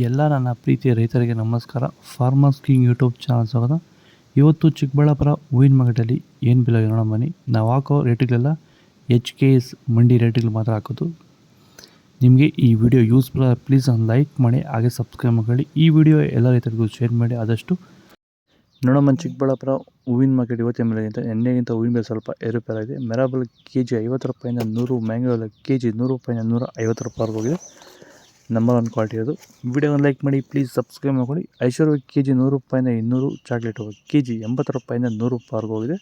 ಎಲ್ಲ ನನ್ನ ಪ್ರೀತಿಯ ರೈತರಿಗೆ ನಮಸ್ಕಾರ. ಫಾರ್ಮರ್ಸ್ ಕಿಂಗ್ ಯೂಟ್ಯೂಬ್ ಚಾನಲ್ ಸ್ವಾಗತ. ಇವತ್ತು ಚಿಕ್ಕಬಳ್ಳಾಪುರ ಹೂವಿನ ಮಾರ್ಕೆಟಲ್ಲಿ ಏನು ಬೆಲೆ ನೋಡೋಣ ಬನ್ನಿ. ನಾವು ಹಾಕೋ ರೇಟ್ಗಳೆಲ್ಲ HKS ಮಂಡಿ ರೇಟ್ಗಳು ಮಾತ್ರ ಹಾಕೋದು. ನಿಮಗೆ ಈ ವಿಡಿಯೋ ಯೂಸ್ಫುಲ್ ಪ್ಲೀಸ್ ಒಂದು ಲೈಕ್ ಮಾಡಿ, ಹಾಗೆ ಸಬ್ಸ್ಕ್ರೈಬ್ ಮಾಡಿ. ಈ ವಿಡಿಯೋ ಎಲ್ಲ ರೈತರಿಗೂ ಶೇರ್ ಮಾಡಿ ಆದಷ್ಟು. ನೋಡಮ್ಮ, ಚಿಕ್ಕಬಳ್ಳಾಪುರ ಹೂವಿನ ಮಾರ್ಕೆಟ್ ಇವತ್ತಿನ ಬೆಲೆಗಿಂತ ಎಣ್ಣೆಗಿಂತ ಹೂವಿನ ಬೆಲೆ ಸ್ವಲ್ಪ ಏರುಪೇರಾಗಿದೆ. ಮೆರಾಬಲ್ KG 50 ರೂಪಾಯಿಂದ 100, ಮ್ಯಾಂಗೋ KG 100 ರೂಪಾಯಿಂದ 150 ರೂಪಾಯಿವರೆಗೂ ಹೋಗಿದೆ. ನಂಬರ್ 1 ಕ್ವಾಲಿಟಿ ಅದು. ವಿಡಿಯೋನ ಲೈಕ್ ಮಾಡಿ, ಪ್ಲೀಸ್ ಸಬ್ಸ್ಕ್ರೈಬ್ ಮಾಡಿ. ಐಶ್ವರ್ಯ KG 100 ರೂಪಾಯಿಂದ 200, ಚಾಕ್ಲೇಟ್ KG 80 ರೂಪಾಯಿಂದ 100 ರೂಪಾಯಿವರೆಗೂ ಹೋಗಿದೆ.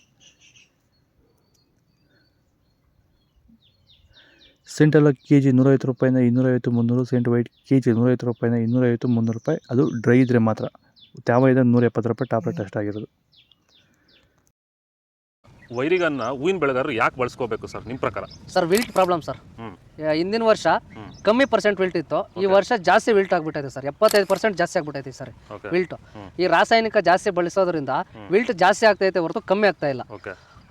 ಸೆಂಟೆಲ್ಲ KG 150 ರೂಪಾಯಿಂದ 250, 300. ಸೆಂಟ್ ವೈಟ್ KG 150 ರೂಪಾಯಿಂದ 250, 300 ರೂಪಾಯಿ. ಅದು ಡ್ರೈ ಇದ್ದರೆ ಮಾತ್ರ. ತ್ಯಾವ ಇದೆ 170 ರೂಪಾಯಿ ಟಾಪ್ ರೇಟ್ ಅಷ್ಟಾಗಿರೋದು. ವೈರಿಗನ್ನ ಹೂವಿನ ಬೆಳೆಗಾರರು ಯಾಕೆ ಬಳಸ್ಕೋಬೇಕು ಸರ್ ನಿಮ್ಮ ಪ್ರಕಾರ? Sir wilt problem sir. ಹಿಂದಿನ ವರ್ಷ ಕಮ್ಮಿ ಪರ್ಸೆಂಟ್ ವಿಲ್ಟ್ ಇತ್ತು, ಈ ವರ್ಷ ಜಾಸ್ತಿ ವಿಲ್ಟ್ ಆಗ್ಬಿಟ್ಟೈತೆ ಸರ್. 75% ಜಾಸ್ತಿ ಆಗ್ಬಿಟ್ಟೈತೆ ಸರ್ ವಿಲ್ಟ್. ಈ ರಾಸಾಯನಿಕ ಜಾಸ್ತಿ ಬಳಸೋದ್ರಿಂದ ವಿಲ್ಟ್ ಜಾಸ್ತಿ ಆಗ್ತೈತೆ ಹೊರತು ಕಮ್ಮಿ ಆಗ್ತಾ ಇಲ್ಲ.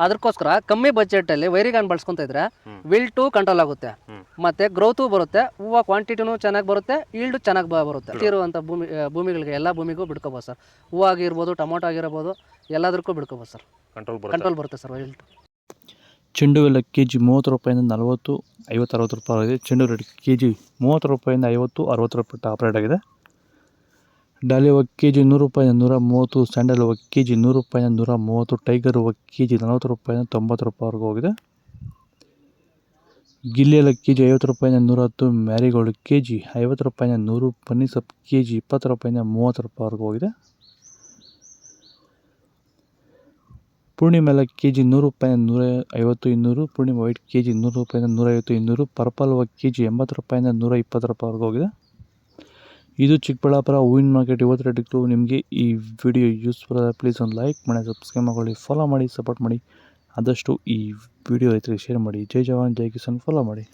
ಅದಕ್ಕೋಸ್ಕರ ಕಮ್ಮಿ ಬಜೆಟ್ ಅಲ್ಲಿ ವೈರಿಗಾನ್ ಬಳಸ್ಕೊಂತ ಇದ್ರೆ ವಿಲ್ಟು ಕಂಟ್ರೋಲ್ ಆಗುತ್ತೆ, ಮತ್ತೆ ಗ್ರೋತು ಬರುತ್ತೆ, ಹೂವು ಕ್ವಾಂಟಿಟಿನೂ ಚೆನ್ನಾಗಿ ಬರುತ್ತೆ, ಈಲ್ಡ್ ಚೆನ್ನಾಗಿ ಬರುತ್ತೆ. ಇರುವಂಥ ಭೂಮಿಗಳಿಗೆ ಎಲ್ಲ ಭೂಮಿಗೂ ಬಿಡ್ಕೋಬೋದು ಸರ್. ಹೂವು ಆಗಿರ್ಬೋದು, ಟೊಮೊಟೊ ಆಗಿರ್ಬೋದು, ಎಲ್ಲದಕ್ಕೂ ಬಿಡ್ಕೋಬೋದು ಸರ್. ಕಂಟ್ರೋಲ್ ಬರುತ್ತೆ ಸರ್ ವಿಲ್ಟ್. ಚೆಂಡು ಎಲ್ಲ KG 30 ರೂಪಾಯಿಂದ 40, 50, 60 ರೂಪಾಯಿ ಆಗಿದೆ. ಚೆಂಡು ರೇಟ್ KG 30 ರೂಪಾಯಿಂದ 50, 60 ರೂಪಾಯಿ ಟಾಪ್ ರೇಟ್ ಆಗಿದೆ. ಡಾಲಿ ಹೂವು KG 100 ರೂಪಾಯಿಂದ 130, ಸ್ಯಾಂಡಲ್ ಹೂವು KG 100 ರೂಪಾಯಿಂದ 130, ಟೈಗರ್ ಹೂವು KG 40 ರೂಪಾಯಿಂದ 90 ರೂಪಾಯಿವರೆಗೂ ಹೋಗಿದೆ. ಗಿಲ್ಲಿ ಎಲ್ಲ KG 50 ರೂಪಾಯಿಂದ 110, ಮ್ಯಾರಿಗೋಲ್ಡ್ KG 50 ರೂಪಾಯಿಂದ 100, ಪನ್ನೀಸಪ್ KG 20 ರೂಪಾಯಿಂದ 30 ರೂಪಾಯಿವರೆಗೂ ಹೋಗಿದೆ. ಪೂರ್ಣಿಮೆ ಎಲ್ಲ KG 100 ರೂಪಾಯಿಂದ 150, 200. ಪೂರ್ಣಿಮೆ ವೈಟ್ KG 100 ರೂಪಾಯಿಂದ 150, 200. ಪರ್ಪಲ್ ಹೂವು KG 80 ರೂಪಾಯಿಂದ 120 ರೂಪಾಯಿವರೆಗೂ ಹೋಗಿದೆ. ಇದು ಚಿಕ್ಕಬಳ್ಳಾಪುರ ಹೂವಿನ ಮಾರ್ಕೆಟ್ ಇವತ್ತು ರೇಟಿತ್ತು. ನಿಮಗೆ ಈ ವಿಡಿಯೋ ಯೂಸ್ಫುಲ್ ಆದರೆ ಪ್ಲೀಸ್ ಒಂದು ಲೈಕ್ ಮಾಡಿ, ಸಬ್ಸ್ಕ್ರೈಬ್ ಮಾಡಿ, ಫಾಲೋ ಮಾಡಿ, ಸಪೋರ್ಟ್ ಮಾಡಿ. ಆದಷ್ಟು ಈ ವಿಡಿಯೋ ರೈತರಿಗೆ ಶೇರ್ ಮಾಡಿ. ಜೈ ಜವಾನ್ ಜೈ ಕಿಸಾನ್. ಫಾಲೋ ಮಾಡಿ.